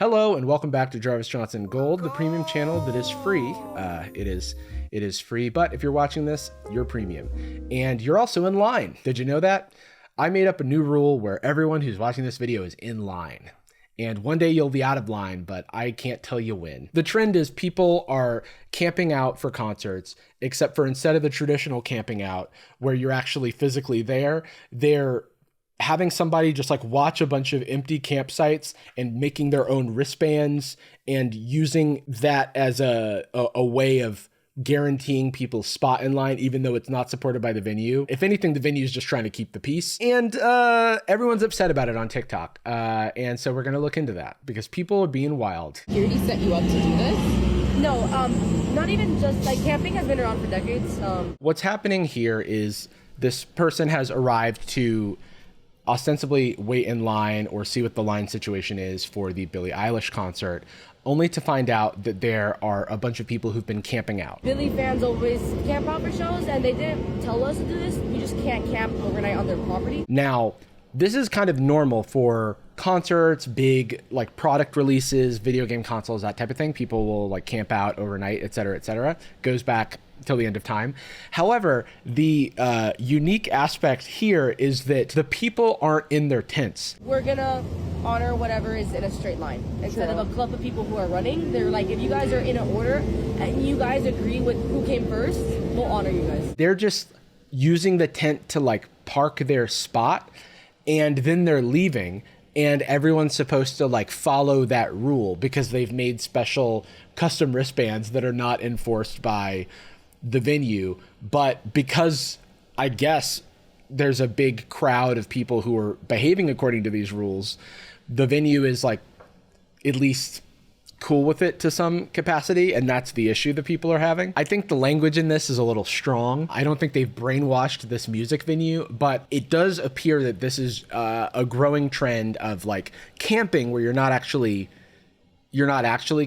Hello and welcome back to Jarvis Johnson Gold, the premium channel that is free. It is free, but if you're watching this, you're premium. And you're also in line. Did you know that? I made up a new rule where everyone who's watching this video is in line. And one day you'll be out of line, but I can't tell you when. The trend is people are camping out for concerts, except for instead of the traditional camping out where you're actually physically there, they're having somebody just like watch a bunch of empty campsites and making their own wristbands and using that as a way of guaranteeing people's spot in line, even though it's not supported by the venue. If anything, the venue is just trying to keep the peace. And everyone's upset about it on TikTok. And so we're going to look into that because people are being wild. Security set you up to do this? No, not even just like camping has been around for decades. What's happening here is this person has arrived to ostensibly wait in line or see what the line situation is for the Billie Eilish concert, only to find out that there are a bunch of people who've been camping out. Billie fans always camp out for shows, and they didn't tell us to do this. We just can't camp overnight on their property. Now, this is kind of normal for concerts, big like product releases, video game consoles, that type of thing. People will like camp out overnight, et cetera, goes back till the end of time. However, the unique aspect here is that the people aren't in their tents. We're gonna honor whatever is in a straight line instead of a clump of people who are running. They're like, if you guys are in an order and you guys agree with who came first, we'll honor you guys. They're just using the tent to like park their spot, and then they're leaving. And everyone's supposed to like follow that rule because they've made special custom wristbands that are not enforced by the venue. But because I guess there's a big crowd of people who are behaving according to these rules, the venue is like at least cool with it to some capacity, and that's the issue that people are having. I think the language in this is a little strong. I don't think they've brainwashed this music venue, but it does appear that this is a growing trend of like camping where you're not actually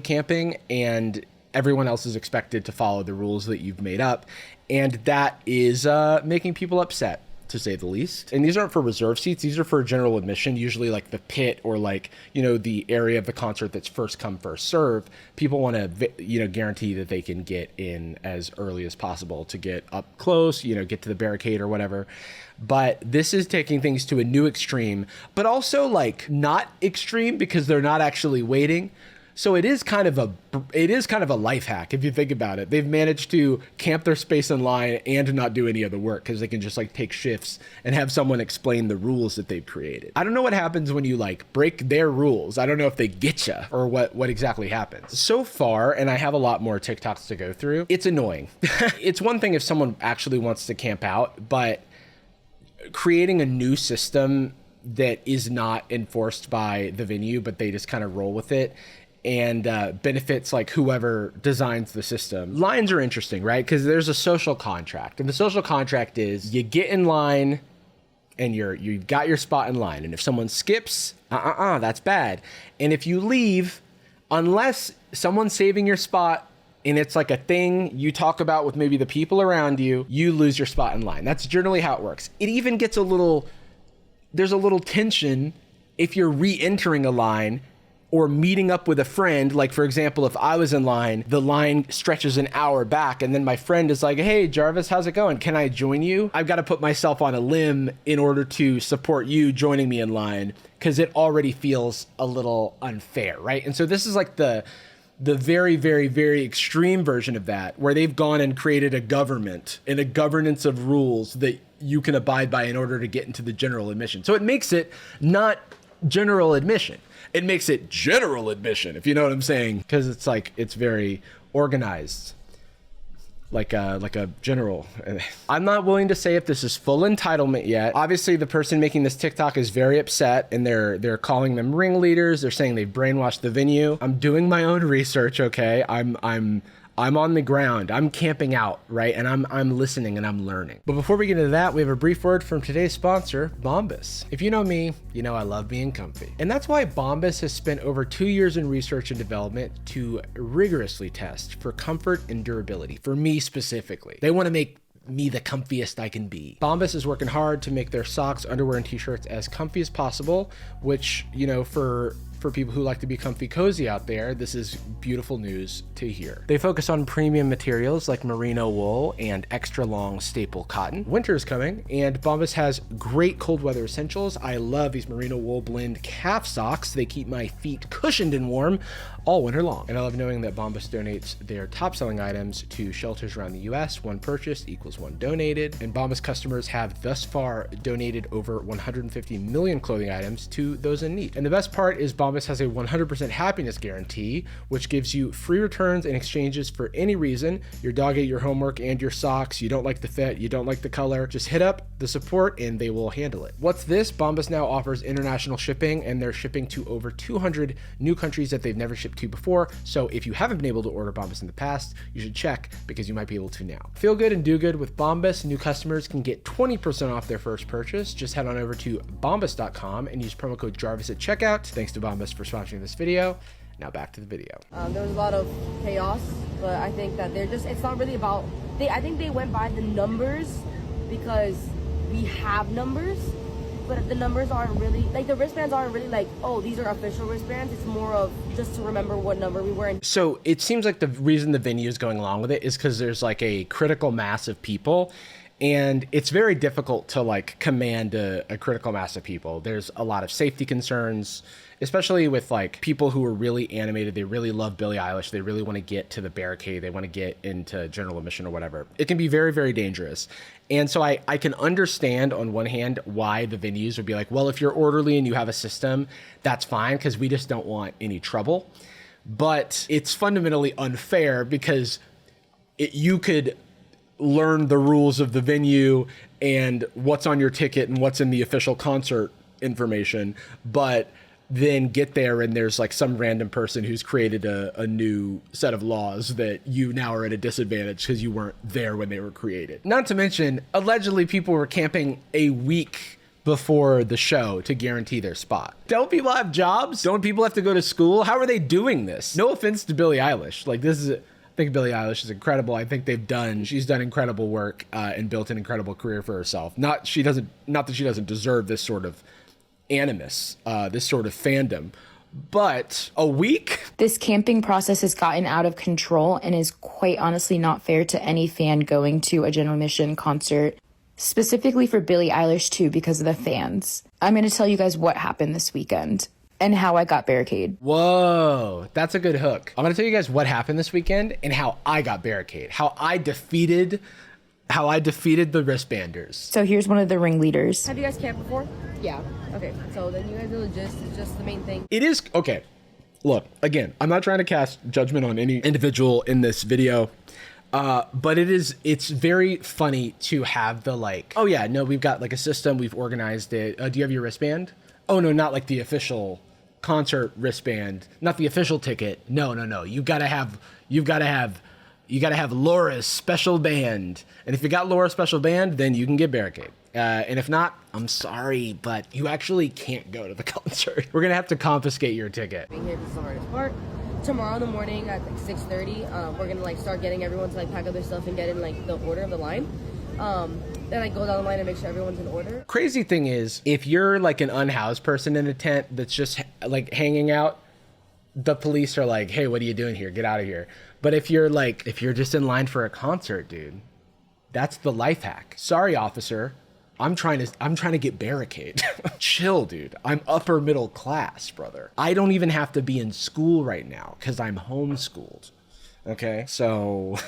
camping, and everyone else is expected to follow the rules that you've made up, and that is making people upset, to say the least. And these aren't for reserve seats, these are for general admission, usually like the pit or like, you know, the area of the concert that's first come, first serve. People want to, you know, guarantee that they can get in as early as possible to get up close, you know, get to the barricade or whatever. But this is taking things to a new extreme, but also like not extreme because they're not actually waiting. So it is kind of a life hack if you think about it. They've managed to camp their space in line and not do any other work because they can just like take shifts and have someone explain the rules that they've created. I don't know what happens when you like break their rules. I don't know if they get you or what exactly happens. So far, and I have a lot more TikToks to go through, it's annoying. It's one thing if someone actually wants to camp out, but creating a new system that is not enforced by the venue, but they just kind of roll with it and benefits like whoever designs the system. Lines are interesting, right? Because there's a social contract, and the social contract is you get in line and you've got your spot in line, and if someone skips, that's bad. And if you leave, unless someone's saving your spot and it's like a thing you talk about with maybe the people around you, you lose your spot in line. That's generally how it works. It even gets there's a little tension if you're re-entering a line or meeting up with a friend. Like, for example, if I was in line, the line stretches an hour back, and then my friend is like, hey, Jarvis, how's it going? Can I join you? I've got to put myself on a limb in order to support you joining me in line because it already feels a little unfair, right? And so this is like the very, very, very extreme version of that, where they've gone and created a government and a governance of rules that you can abide by in order to get into the general admission. So it makes it not general admission. It makes it general admission, if you know what I'm saying, because it's like it's very organized, like a general. I'm not willing to say if this is full entitlement yet. Obviously, the person making this TikTok is very upset, and they're calling them ringleaders. They're saying they've brainwashed the venue. I'm doing my own research, okay? I'm on the ground. I'm camping out, right? And I'm listening and I'm learning. But before we get into that, we have a brief word from today's sponsor, Bombas. If you know me, you know I love being comfy. And that's why Bombas has spent over 2 years in research and development to rigorously test for comfort and durability, for me specifically. They want to make me the comfiest I can be. Bombas is working hard to make their socks, underwear, and t-shirts as comfy as possible, which, you know, for for people who like to be comfy cozy out there, this is beautiful news to hear. They focus on premium materials like merino wool and extra long staple cotton. Winter is coming, and Bombas has great cold weather essentials. I love these merino wool blend calf socks. They keep my feet cushioned and warm all winter long. And I love knowing that Bombas donates their top selling items to shelters around the US. One purchase equals one donated. And Bombas customers have thus far donated over 150 million clothing items to those in need. And the best part is Bombas has a 100% happiness guarantee, which gives you free returns and exchanges for any reason. Your dog ate your homework and your socks, you don't like the fit, you don't like the color, just hit up the support and they will handle it. What's this? Bombas now offers international shipping, and they're shipping to over 200 new countries that they've never shipped to before. So if you haven't been able to order Bombas in the past, you should check, because you might be able to now. Feel good and do good with Bombas. New customers can get 20% off their first purchase. Just head on over to bombas.com and use promo code Jarvis at checkout. Thanks to Bombas for sponsoring this video. Now back to the video. There was a lot of chaos, but I think that it's not really about, I think they went by the numbers because we have numbers, but the numbers aren't really, like the wristbands aren't really like, oh, these are official wristbands. It's more of just to remember what number we were in. So it seems like the reason the venue is going along with it is because there's like a critical mass of people, and it's very difficult to like command a critical mass of people. There's a lot of safety concerns, especially with like people who are really animated. They really love Billie Eilish. They really want to get to the barricade. They want to get into general admission or whatever. It can be very, very dangerous. And so I can understand on one hand why the venues would be like, well, if you're orderly and you have a system, that's fine, because we just don't want any trouble. But it's fundamentally unfair because you could learn the rules of the venue and what's on your ticket and what's in the official concert information, but then get there and there's like some random person who's created a new set of laws that you now are at a disadvantage because you weren't there when they were created. Not to mention, allegedly people were camping a week before the show to guarantee their spot. Don't people have jobs? Don't people have to go to school? How are they doing this? No offense to Billie Eilish. Like, I think Billie Eilish is incredible. I think she's done incredible work and built an incredible career for herself. Not that she doesn't deserve this sort of animus, this sort of fandom, but a week? This camping process has gotten out of control and is quite honestly not fair to any fan going to a general admission concert, specifically for Billie Eilish too, because of the fans. I'm going to tell you guys what happened this weekend and how I got barricade. Whoa, that's a good hook. I'm going to tell you guys what happened this weekend and how I got barricade, how I defeated the wristbanders. So here's one of the ringleaders. Have you guys camped before? Yeah. Okay, so then you guys know the gist. It's just the main thing. It is, okay, look, again, I'm not trying to cast judgment on any individual in this video, but it's very funny to have the like, oh yeah, no, we've got like a system, we've organized it. Do you have your wristband? Oh no, not like the official concert wristband, not the official ticket. No. You've got to have Laura's special band. And if you got Laura's special band, then you can get barricade. And if not, I'm sorry, but you actually can't go to the concert. We're going to have to confiscate your ticket. Being here, this is the hardest part. Tomorrow in the morning at like 6:30, we're going to like start getting everyone to like pack up their stuff and get in like the order of the line. Then I go down the line and make sure everyone's in order. Crazy thing is, if you're like an unhoused person in a tent that's just like hanging out, the police are like, hey, what are you doing here? Get out of here. But if you're just in line for a concert, dude, that's the life hack. Sorry, officer. I'm trying to get barricade. Chill, dude. I'm upper middle class, brother. I don't even have to be in school right now because I'm homeschooled. Okay, so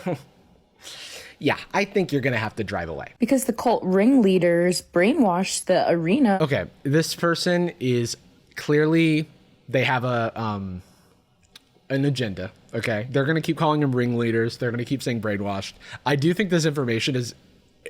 yeah, I think you're gonna have to drive away. Because the cult ringleaders brainwashed the arena. Okay, this person is clearly, they have an agenda. Okay, they're gonna keep calling them ringleaders. They're gonna keep saying brainwashed. I do think this information is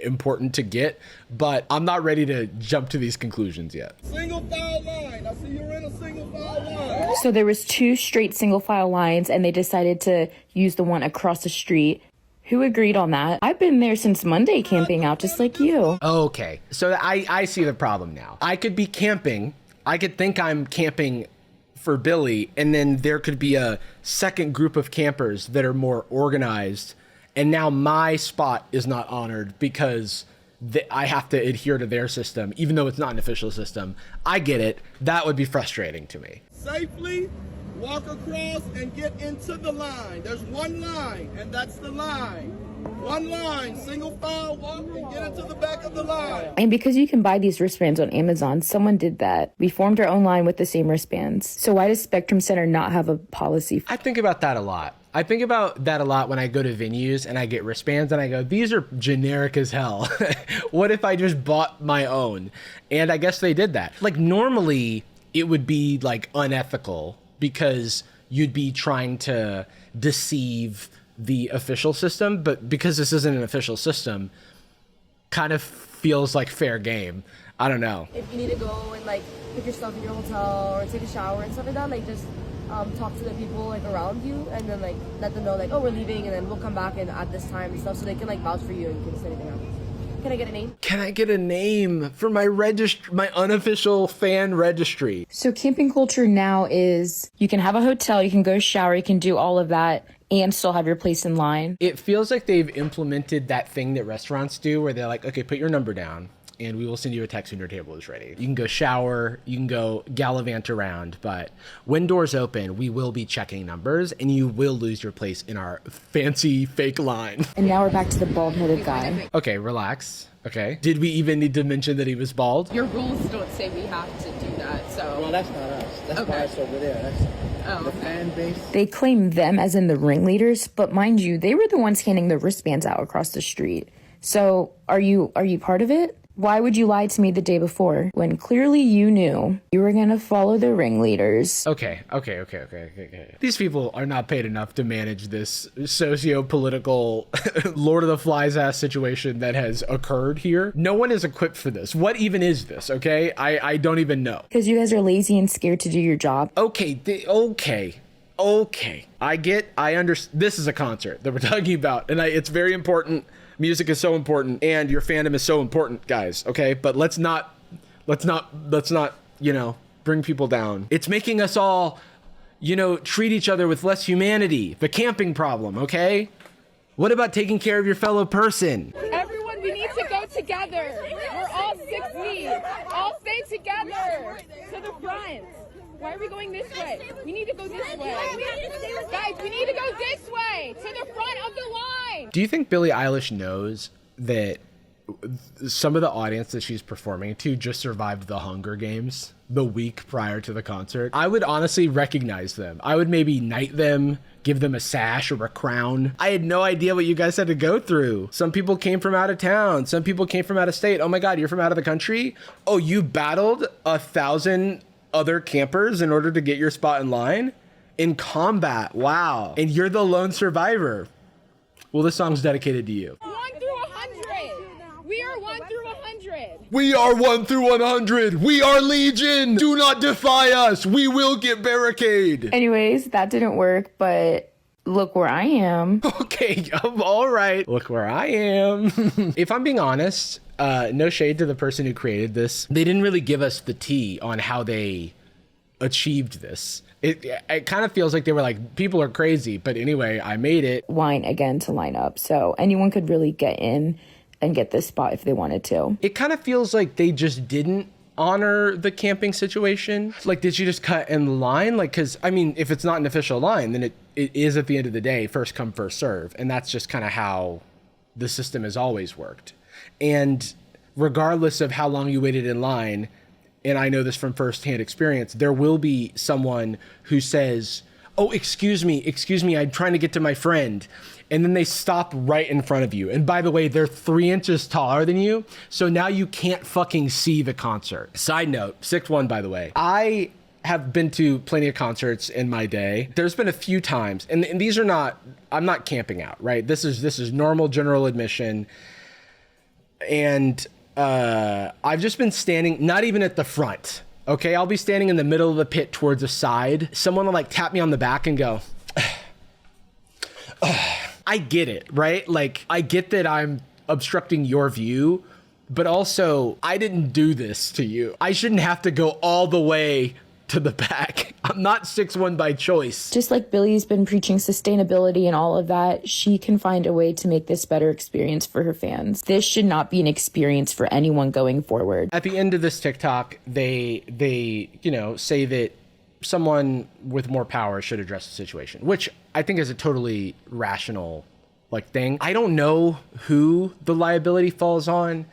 important to get, but I'm not ready to jump to these conclusions yet. Single file line. I see you're in a single file line. So there was 2 straight single file lines and they decided to use the one across the street. Who agreed on that? I've been there since Monday camping out just like you. Okay, so I see the problem now. I could be camping. I could think I'm camping for Billy, and then there could be a second group of campers that are more organized, and now my spot is not honored because I have to adhere to their system, even though it's not an official system. I get it. That would be frustrating to me. safely walk across and get into the line. There's one line, and that's the line. One line, single file, walk and get into the back of the line. And because you can buy these wristbands on Amazon, someone did that. We formed our own line with the same wristbands. So why does Spectrum Center not have a policy? I think about that a lot. I think about that a lot when I go to venues and I get wristbands and I go, these are generic as hell. What if I just bought my own? And I guess they did that. Like normally it would be like unethical because you'd be trying to deceive the official system, but because this isn't an official system, kind of feels like fair game. I don't know. If you need to go and like put your stuff in your hotel or take a shower and stuff like that, like just talk to the people like around you and then like let them know like, oh, we're leaving and then we'll come back and at this time and stuff, so they can like vouch for you in case anything happens. Can I get a name? Can I get a name for my my unofficial fan registry? So camping culture now is you can have a hotel, you can go shower, you can do all of that and still have your place in line. It feels like they've implemented that thing that restaurants do where they're like, okay, put your number down and we will send you a text when your table is ready. You can go shower, you can go gallivant around, but when doors open, we will be checking numbers and you will lose your place in our fancy fake line. And now we're back to the bald-headed guy. Okay, relax. Okay. Did we even need to mention that he was bald? Your rules don't say we have to do that, so. Well, that's not us. That's Okay. biased over there. That's the fan base. They claim them as in the ringleaders, but mind you, they were the ones handing the wristbands out across the street. So are you part of it? Why would you lie to me the day before when clearly you knew you were going to follow the ringleaders? Okay. These people are not paid enough to manage this socio-political Lord of the Flies ass situation that has occurred here. No one is equipped for this. What even is this? Okay. I don't even know. Because you guys are lazy and scared to do your job. Okay. I understand. This is a concert that we're talking about and it's very important. Music is so important and your fandom is so important, guys. Okay. But let's not, bring people down. It's making us all, treat each other with less humanity. The camping problem. Okay. What about taking care of your fellow person? Everyone, we need to go together. We're all 6 deep. All stay together. To the front. Why are we going this way? We need to go this way. Guys, we need to go this way. To the front of the line. Do you think Billie Eilish knows that some of the audience that she's performing to just survived the Hunger Games the week prior to the concert? I would honestly recognize them. I would maybe knight them, give them a sash or a crown. I had no idea what you guys had to go through. Some people came from out of town. Some people came from out of state. Oh my God, you're from out of the country? Oh, you battled 1,000 other campers in order to get your spot in line? In combat, wow. And you're the lone survivor. Well, this song's dedicated to you. 1 through 100. We are 1 through 100. We are 1 through 100. We are Legion. Do not defy us. We will get barricade. Anyways, that didn't work, but look where I am. Okay, all right. Look where I am. If I'm being honest, no shade to the person who created this. They didn't really give us the tea on how they achieved this. It kind of feels like they were like, people are crazy, but anyway, I made it. Line again to line up. So anyone could really get in and get this spot if they wanted to. It kind of feels like they just didn't honor the camping situation. Like, did you just cut in line? Like, because, I mean, if it's not an official line, then it is at the end of the day, first come, first serve. And that's just kind of how the system has always worked. And regardless of how long you waited in line, and I know this from firsthand experience, there will be someone who says, oh, excuse me, I'm trying to get to my friend. And then they stop right in front of you. And by the way, they're 3 inches taller than you. So now you can't fucking see the concert. Side note, 6'1", by the way. I have been to plenty of concerts in my day. There's been a few times, and these are not, I'm not camping out, right? This is normal general admission. And I've just been standing, not even at the front. Okay, I'll be standing in the middle of the pit towards the side. Someone will like tap me on the back and go, I get it, right? Like, I get that I'm obstructing your view, but also I didn't do this to you. I shouldn't have to go all the way to the back. I'm not 6'1" by choice. Just like Billy's been preaching sustainability and all of that, she can find a way to make this better experience for her fans. This should not be an experience for anyone going forward. At the end of this TikTok, they say that someone with more power should address the situation, which I think is a totally rational like thing. I don't know who the liability falls on,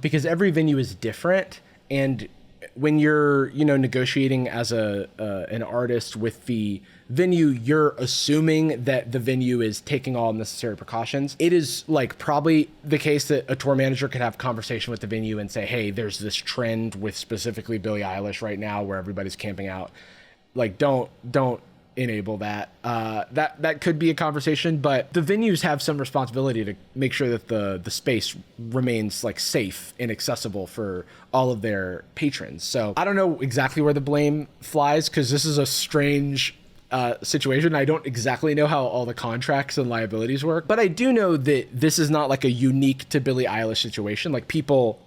because every venue is different. And when you're, you know, negotiating as an artist with the venue, you're assuming that the venue is taking all necessary precautions. It is like probably the case that a tour manager could have a conversation with the venue and say, hey, there's this trend with specifically Billie Eilish right now where everybody's camping out. Like, don't enable that. That could be a conversation, but the venues have some responsibility to make sure that the space remains like safe and accessible for all of their patrons. So I don't know exactly where the blame flies, because this is a strange situation. I don't exactly know how all the contracts and liabilities work, but I do know that this is not like a unique to Billie Eilish situation. Like, people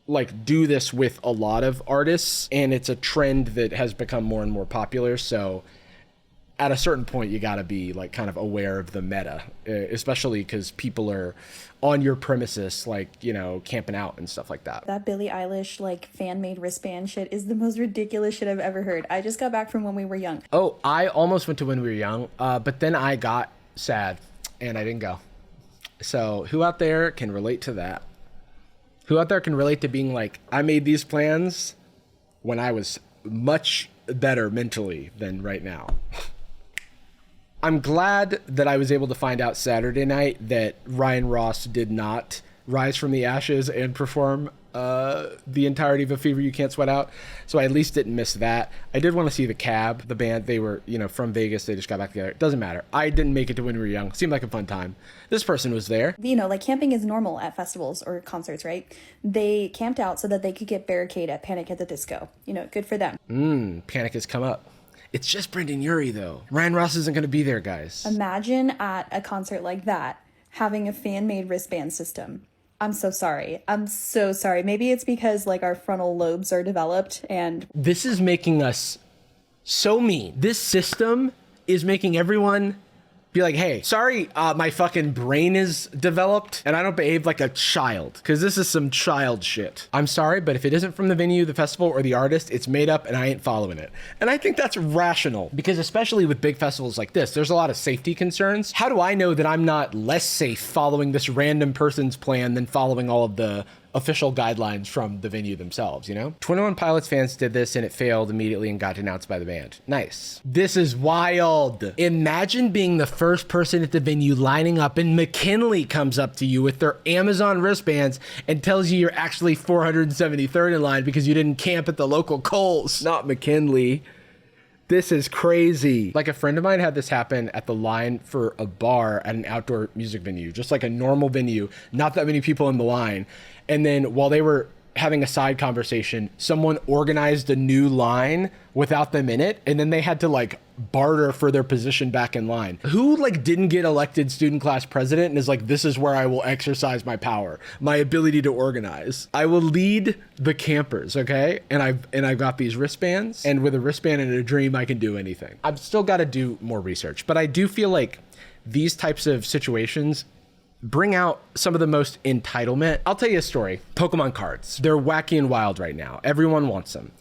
like do this with a lot of artists, and it's a trend that has become more and more popular. So at a certain point, you got to be like kind of aware of the meta, especially because people are on your premises, like, you know, camping out and stuff like that. That Billie Eilish like fan-made wristband shit is the most ridiculous shit I've ever heard. I just got back from When We Were Young. Oh, I almost went to When We Were Young, but then I got sad and I didn't go. So who out there can relate to that? Who out there can relate to being like, I made these plans when I was much better mentally than right now? I'm glad that I was able to find out Saturday night that Ryan Ross did not rise from the ashes and perform the entirety of A Fever You Can't Sweat Out. So I at least didn't miss that. I did want to see The Cab, the band. They were, you know, from Vegas. They just got back together. It doesn't matter. I didn't make it to When We Were Young. Seemed like a fun time. This person was there. You know, like camping is normal at festivals or concerts, right? They camped out so that they could get barricade at Panic at the Disco. You know, good for them. Panic has come up. It's just Brendan Urie, though. Ryan Ross isn't going to be there, guys. Imagine at a concert like that, having a fan-made wristband system. I'm so sorry. I'm so sorry. Maybe it's because like our frontal lobes are developed and... This is making us so mean. This system is making everyone be like, hey, sorry, my fucking brain is developed and I don't behave like a child, because this is some child shit. I'm sorry, but if it isn't from the venue, the festival, or the artist, it's made up and I ain't following it. And I think that's rational, because especially with big festivals like this, there's a lot of safety concerns. How do I know that I'm not less safe following this random person's plan than following all of the official guidelines from the venue themselves, you know? 21 Pilots fans did this and it failed immediately and got denounced by the band. Nice. This is wild. Imagine being the first person at the venue lining up and McKinley comes up to you with their Amazon wristbands and tells you you're actually 473rd in line because you didn't camp at the local Kohl's. Not McKinley. This is crazy. Like, a friend of mine had this happen at the line for a bar at an outdoor music venue, just like a normal venue, not that many people in the line. And then while they were having a side conversation, someone organized a new line without them in it, and then they had to like barter for their position back in line. Who like didn't get elected student class president and is like, this is where I will exercise my power, my ability to organize. I will lead the campers, okay? And I've got these wristbands, and with a wristband and a dream, I can do anything. I've still got to do more research, but I do feel like these types of situations bring out some of the most entitlement. I'll tell you a story. Pokemon cards. They're wacky and wild right now. Everyone wants them.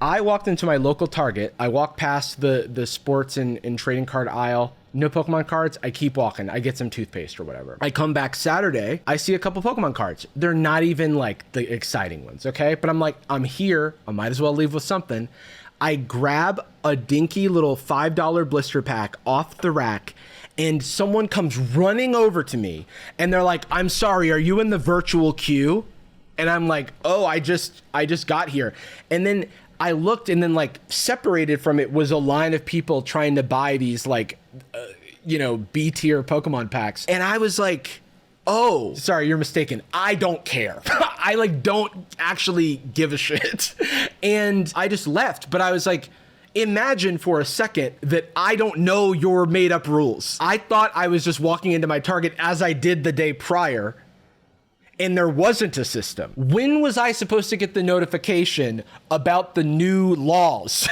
I walked into my local Target. I walked past the sports and trading card aisle. No Pokemon cards. I keep walking. I get some toothpaste or whatever. I come back Saturday. I see a couple Pokemon cards. They're not even like the exciting ones, okay? But I'm like, I'm here. I might as well leave with something. I grab a dinky little $5 blister pack off the rack, and someone comes running over to me and they're like, I'm sorry, are you in the virtual queue? And I'm like, oh, I just got here. And then I looked, and then like separated from it was a line of people trying to buy these like, B tier Pokemon packs. And I was like, oh, sorry, you're mistaken. I don't care. I like don't actually give a shit. And I just left. But I was like, imagine for a second that I don't know your made up rules. I thought I was just walking into my Target as I did the day prior, and there wasn't a system. When was I supposed to get the notification about the new laws,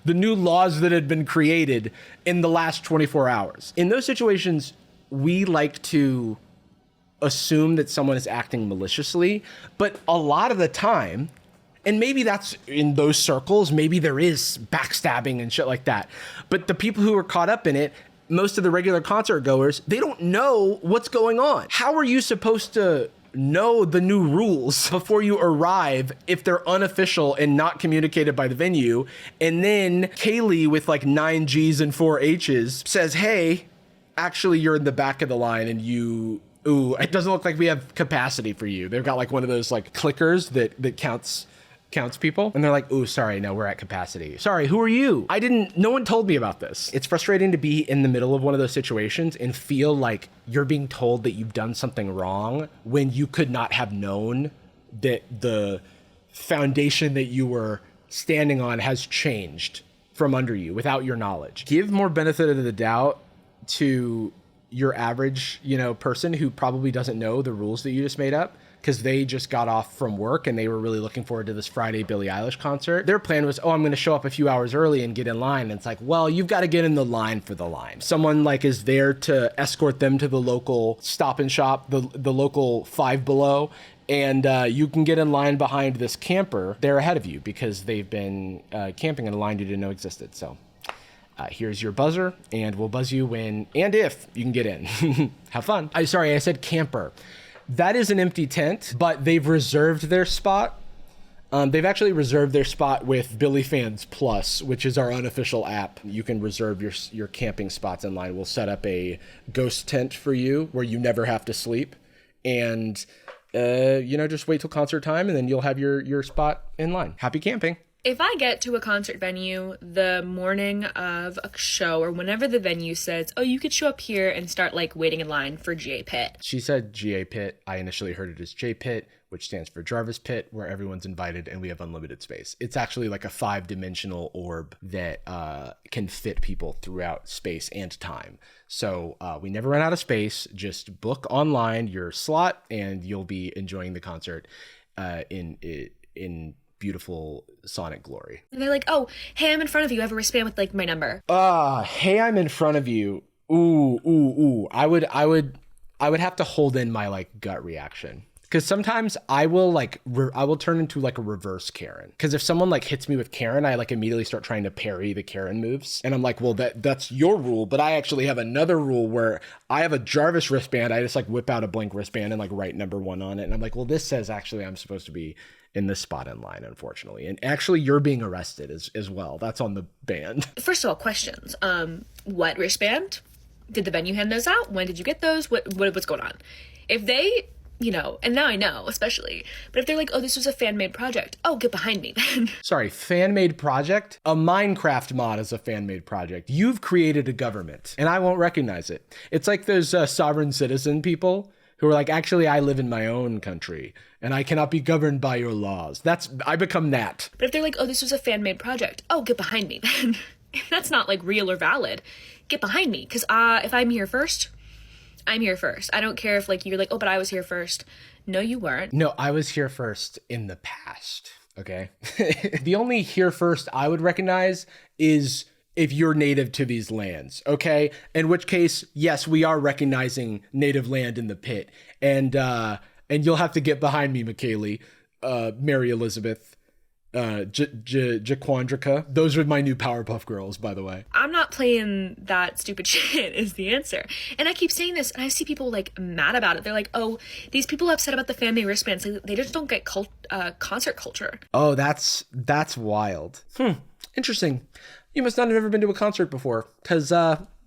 the new laws that had been created in the last 24 hours? In those situations, we like to assume that someone is acting maliciously, but a lot of the time, And maybe that's in those circles, maybe there is backstabbing and shit like that. But the people who are caught up in it, most of the regular concert goers, they don't know what's going on. How are you supposed to know the new rules before you arrive if they're unofficial and not communicated by the venue? And then Kaylee with like 9 G's and 4 H's says, hey, actually you're in the back of the line and ooh, it doesn't look like we have capacity for you. They've got like one of those like clickers that counts people. And they're like, ooh, sorry, no, we're at capacity. Sorry, who are you? No one told me about this. It's frustrating to be in the middle of one of those situations and feel like you're being told that you've done something wrong when you could not have known that the foundation that you were standing on has changed from under you without your knowledge. Give more benefit of the doubt to your average, person who probably doesn't know the rules that you just made up, because they just got off from work and they were really looking forward to this Friday Billie Eilish concert. Their plan was, I'm going to show up a few hours early and get in line. And it's like, well, you've got to get in the line for the line. Someone like is there to escort them to the local Stop and Shop, the local Five Below. And you can get in line behind this camper. They're ahead of you because they've been camping in a line you didn't know existed. So here's your buzzer, and we'll buzz you when and if you can get in. Have fun. I said camper. That is an empty tent, but they've reserved their spot. They've actually reserved their spot with Billy Fans Plus, which is our unofficial app. You can reserve your camping spots in line. We'll set up a ghost tent for you where you never have to sleep. And, just wait till concert time, and then you'll have your spot in line. Happy camping. If I get to a concert venue the morning of a show or whenever the venue says, oh, you could show up here and start like waiting in line for GA Pit. She said GA Pit. I initially heard it as J Pit, which stands for Jarvis Pit, where everyone's invited and we have unlimited space. It's actually like a 5-dimensional orb that can fit people throughout space and time. So we never run out of space. Just book online your slot and you'll be enjoying the concert in beautiful sonic glory. And they're like, oh, hey, I'm in front of you. I have a wristband with like my number. Hey, I'm in front of you. Ooh. I would have to hold in my like gut reaction. Because sometimes I will turn into like a reverse Karen. Because if someone like hits me with Karen, I like immediately start trying to parry the Karen moves. And I'm like, well, that's your rule. But I actually have another rule where I have a Jarvis wristband. I just like whip out a blank wristband and like write number 1 on it. And I'm like, well, this says actually I'm supposed to be in this spot in line, unfortunately. And actually you're being arrested as well. That's on the band. First of all, questions. What wristband? Did the venue hand those out? When did you get those? What's going on? If they, and now I know, especially, but if they're like, oh, this was a fan-made project, oh, get behind me then. Sorry, fan-made project? A Minecraft mod is a fan-made project. You've created a government, and I won't recognize it. It's like those sovereign citizen people who are like, actually, I live in my own country, and I cannot be governed by your laws. I become that. But if they're like, oh, this was a fan-made project, oh, get behind me then. If that's not like real or valid, get behind me. Because if I'm here first, I'm here first. I don't care if like you're like, oh, but I was here first. No, you weren't. No, I was here first in the past. Okay. The only here first I would recognize is if you're native to these lands. Okay. In which case, yes, we are recognizing native land in the pit. And you'll have to get behind me, McKaylee, Mary Elizabeth, Jaquandrica. Those are my new Powerpuff Girls, by the way. I'm not playing that stupid shit is the answer. And I keep saying this, and I see people like mad about it. They're like, oh, these people upset about the fan-made wristbands. They just don't get concert culture. Oh, that's wild. Interesting. You must not have ever been to a concert before, because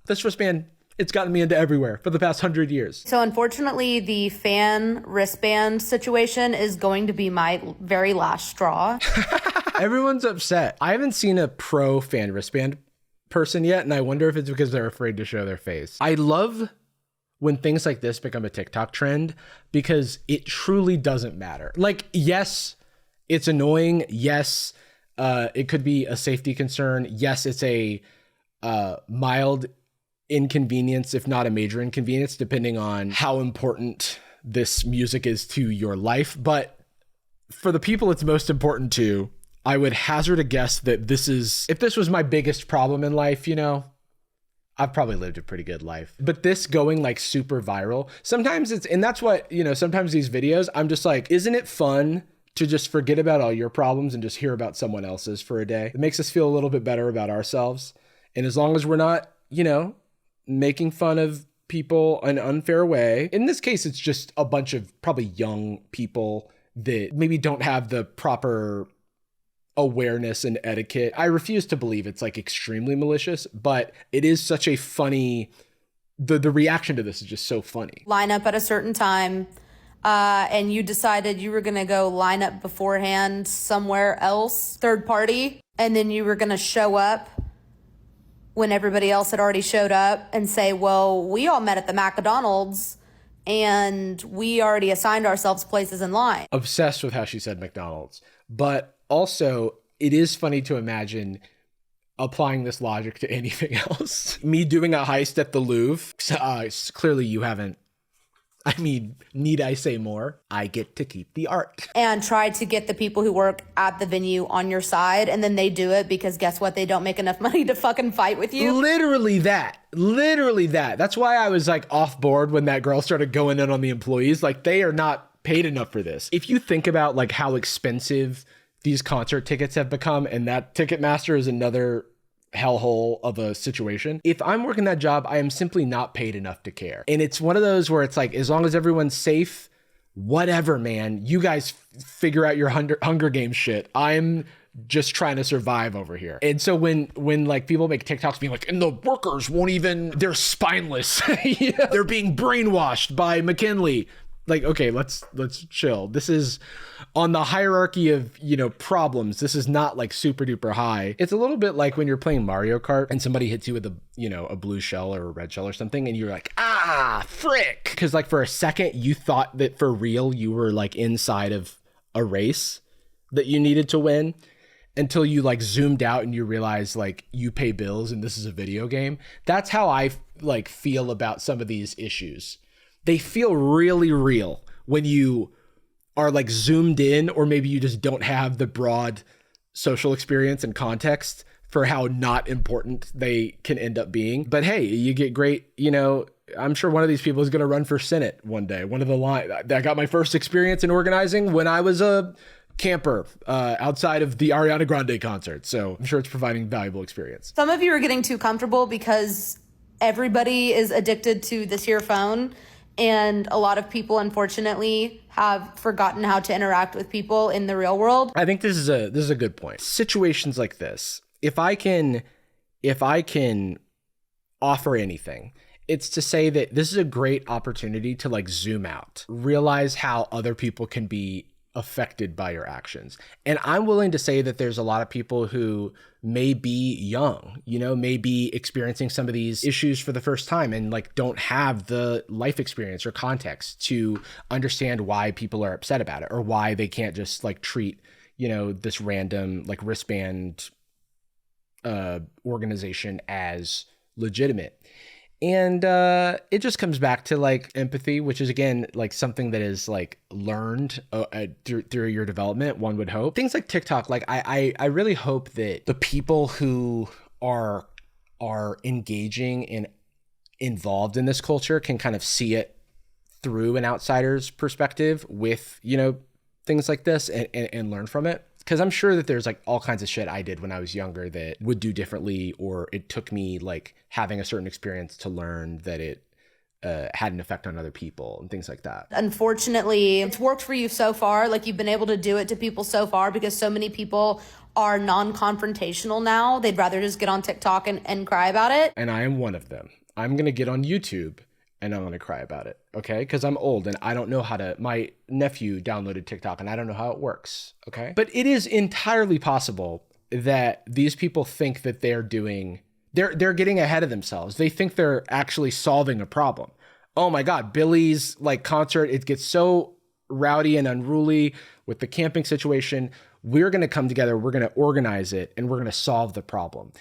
this wristband, it's gotten me into everywhere for the past 100 years. So unfortunately, the fan wristband situation is going to be my very last straw. Everyone's upset. I haven't seen a pro fan wristband person yet, and I wonder if it's because they're afraid to show their face. I love when things like this become a TikTok trend because it truly doesn't matter. Like, yes, it's annoying. Yes, it could be a safety concern. Yes, it's a mild inconvenience, if not a major inconvenience, depending on how important this music is to your life. But for the people it's most important to, I would hazard a guess that if this was my biggest problem in life, I've probably lived a pretty good life. But this going like super viral, sometimes and that's what, sometimes these videos, I'm just like, isn't it fun to just forget about all your problems and just hear about someone else's for a day. It makes us feel a little bit better about ourselves. And as long as we're not, making fun of people in an unfair way, in this case, it's just a bunch of probably young people that maybe don't have the proper awareness and etiquette. I refuse to believe it's like extremely malicious, but it is such a funny, the reaction to this is just so funny. Line up at a certain time, and you decided you were going to go line up beforehand somewhere else, third party, and then you were going to show up when everybody else had already showed up and say, well, we all met at the McDonald's and we already assigned ourselves places in line. Obsessed with how she said McDonald's. But also, it is funny to imagine applying this logic to anything else. Me doing a heist at the Louvre. Clearly you haven't. I mean, need I say more? I get to keep the art. And try to get the people who work at the venue on your side, and then they do it because guess what? They don't make enough money to fucking fight with you. Literally that. That's why I was like off board when that girl started going in on the employees. Like, they are not paid enough for this. If you think about like how expensive these concert tickets have become, and that Ticketmaster is another hellhole of a situation. If I'm working that job, I am simply not paid enough to care. And it's one of those where it's like, as long as everyone's safe, whatever, man, you guys figure out your Hunger Games shit. I'm just trying to survive over here. And so when like people make TikToks being like, and the workers won't even, they're spineless. They're being brainwashed by McKinley. Like, okay, let's chill. This is on the hierarchy of, problems. This is not like super duper high. It's a little bit like when you're playing Mario Kart and somebody hits you with a blue shell or a red shell or something, and you're like, frick. Because like for a second you thought that for real you were like inside of a race that you needed to win, until you like zoomed out and you realize like you pay bills and this is a video game. That's how I like feel about some of these issues. They feel really real when you are like zoomed in, or maybe you just don't have the broad social experience and context for how not important they can end up being. But hey, you get great, I'm sure one of these people is going to run for Senate one day. One of the line I got my first experience in organizing when I was a camper outside of the Ariana Grande concert. So I'm sure it's providing valuable experience. Some of you are getting too comfortable because everybody is addicted to this here phone. And a lot of people, unfortunately, have forgotten how to interact with people in the real world. I think this is a good point. Situations like this, if I can offer anything, it's to say that this is a great opportunity to like zoom out, realize how other people can be affected by your actions. And I'm willing to say that there's a lot of people who may be young, may be experiencing some of these issues for the first time and like don't have the life experience or context to understand why people are upset about it, or why they can't just like treat, this random like wristband organization as legitimate. And it just comes back to like empathy, which is again like something that is like learned through your development, one would hope. Things like TikTok, like I really hope that the people who are engaging and involved in this culture can kind of see it through an outsider's perspective with, things like this and learn from it. Because I'm sure that there's like all kinds of shit I did when I was younger that would do differently, or it took me like having a certain experience to learn that it had an effect on other people and things like that. Unfortunately, it's worked for you so far. Like, you've been able to do it to people so far because so many people are non-confrontational now. They'd rather just get on TikTok and cry about it. And I am one of them. I'm going to get on YouTube and I'm going to cry about it, okay? Because I'm old and I don't know how to, my nephew downloaded TikTok and I don't know how it works, okay? But it is entirely possible that these people think that they're getting ahead of themselves. They think they're actually solving a problem. Oh my God, Billy's like concert, it gets so rowdy and unruly with the camping situation. We're going to come together, we're going to organize it, and we're going to solve the problem.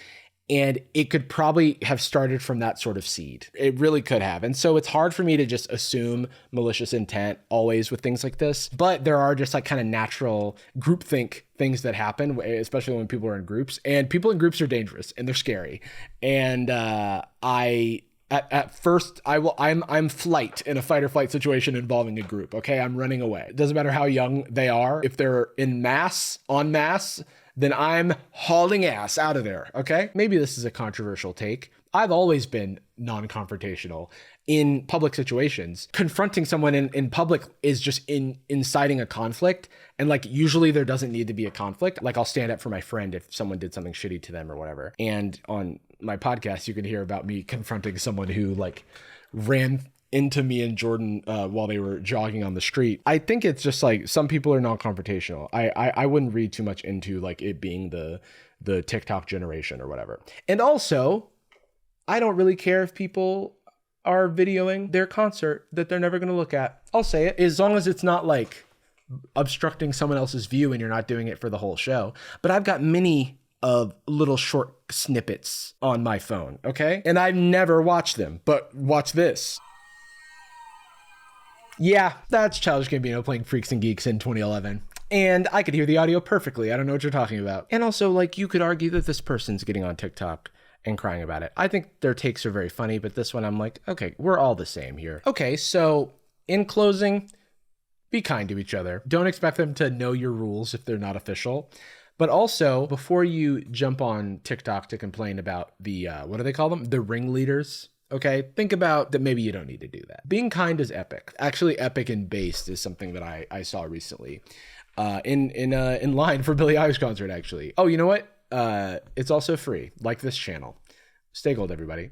And it could probably have started from that sort of seed. It really could have. And so it's hard for me to just assume malicious intent always with things like this. But there are just like kind of natural groupthink things that happen, especially when people are in groups. And people in groups are dangerous and they're scary. And I At first, I'm flight in a fight or flight situation involving a group. Okay, I'm running away. It doesn't matter how young they are. If they're en masse, then I'm hauling ass out of there. Okay, maybe this is a controversial take. I've always been non-confrontational in public situations. Confronting someone in public is just inciting a conflict. And like, usually there doesn't need to be a conflict. Like, I'll stand up for my friend if someone did something shitty to them or whatever. And on my podcast, you can hear about me confronting someone who like ran into me and Jordan while they were jogging on the street. I think it's just like, some people are non-confrontational. I wouldn't read too much into like it being the TikTok generation or whatever. And also, I don't really care if people are videoing their concert that they're never going to look at. I'll say it, as long as it's not like obstructing someone else's view and you're not doing it for the whole show. But I've got many of little short snippets on my phone, okay? And I've never watched them, but watch this. Yeah, that's Childish Gambino playing Freaks and Geeks in 2011. And I could hear the audio perfectly. I don't know what you're talking about. And also, like, you could argue that this person's getting on TikTok and crying about it. I think their takes are very funny, but this one I'm like, okay, we're all the same here. Okay, so in closing, be kind to each other. Don't expect them to know your rules if they're not official. But also, before you jump on TikTok to complain about the, what do they call them? The ringleaders. Okay, think about that. Maybe you don't need to do that. Being kind is epic. Actually, epic and based is something that I saw recently in line for Billie Eilish concert, actually. Oh, you know what? It's also free, like this channel. Stay gold, everybody.